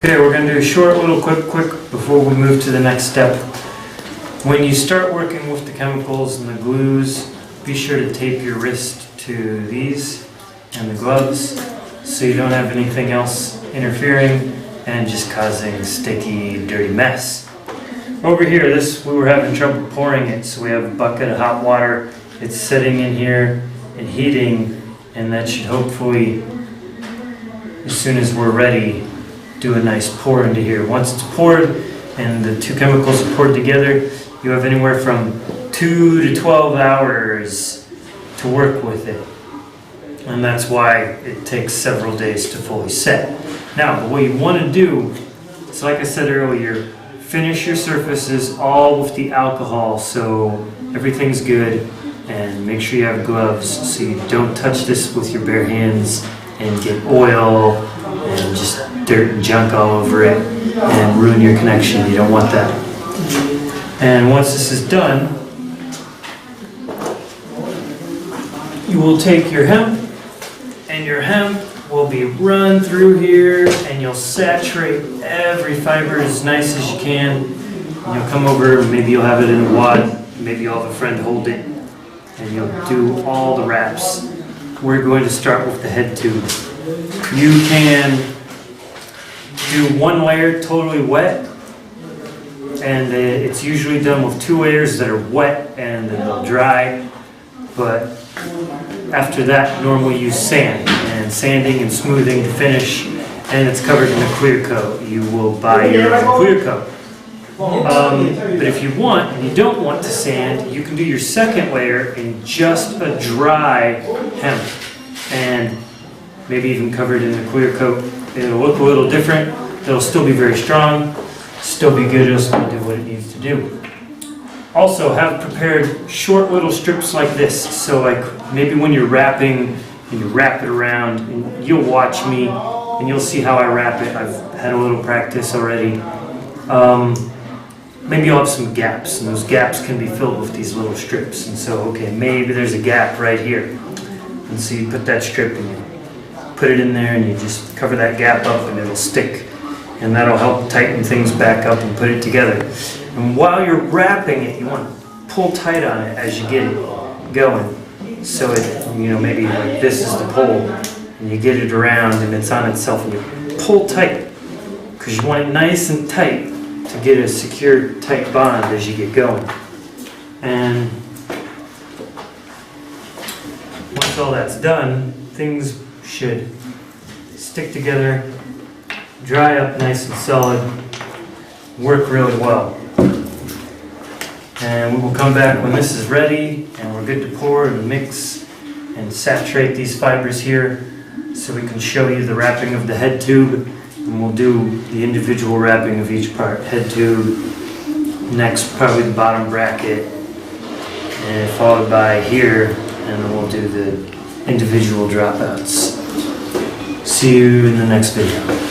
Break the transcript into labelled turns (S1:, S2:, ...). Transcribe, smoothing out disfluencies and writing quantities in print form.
S1: Okay, we're going to do a short little quick before we move to the next step. When you start working with the chemicals and the glues, be sure to tape your wrist to these and the gloves so you don't have anything else interfering and just causing sticky, dirty mess. Over here, we were having trouble pouring it, so we have a bucket of hot water. It's sitting in here and heating, and that should hopefully, as soon as we're ready, do a nice pour into here. Once it's poured and the two chemicals are poured together, you have anywhere from 2 to 12 hours to work with it. And that's why it takes several days to fully set. Now, what you want to do is, like I said earlier, finish your surfaces all with the alcohol so everything's good, and make sure you have gloves so you don't touch this with your bare hands and get oil and just dirt and junk all over it and ruin your connection. You don't want that. And once this is done, you will take your hemp, and your hemp will be run through here, and you'll saturate every fiber as nice as you can. And you'll come over, maybe you'll have it in a wad, maybe you'll have a friend hold it, and you'll do all the wraps. We're going to start with the head tube. You can do one layer totally wet, and it's usually done with 2 layers that are wet and then they'll dry. But after that, normally use sand, and sanding and smoothing to finish, and it's covered in a clear coat. You will buy your own clear coat. But if you want, and you don't want to sand, you can do your second layer in just a dry hemp, and maybe even covered in a clear coat. It'll look a little different. It'll still be very strong, still be good. It'll still do what it needs to do. Also, have prepared short little strips like this. So like maybe when you're wrapping and you wrap it around, and you'll watch me and you'll see how I wrap it. I've had a little practice already. Maybe you'll have some gaps, and those gaps can be filled with these little strips. And so, okay, maybe there's a gap right here. And so you put that strip and you put it in there, and you just cover that gap up, and it'll stick. And that'll help tighten things back up and put it together. And while you're wrapping it, you want to pull tight on it as you get it going. So it, maybe like this is the pole, and you get it around and it's on itself, and you pull tight, because you want it nice and tight to get a secure, tight bond as you get going. And once all that's done, things should stick together, dry up nice and solid, work really well. And we will come back when this is ready and we're good to pour and mix and saturate these fibers here, so we can show you the wrapping of the head tube, and we'll do the individual wrapping of each part. Head tube, next probably the bottom bracket, and followed by here, and then we'll do the individual dropouts. See you in the next video.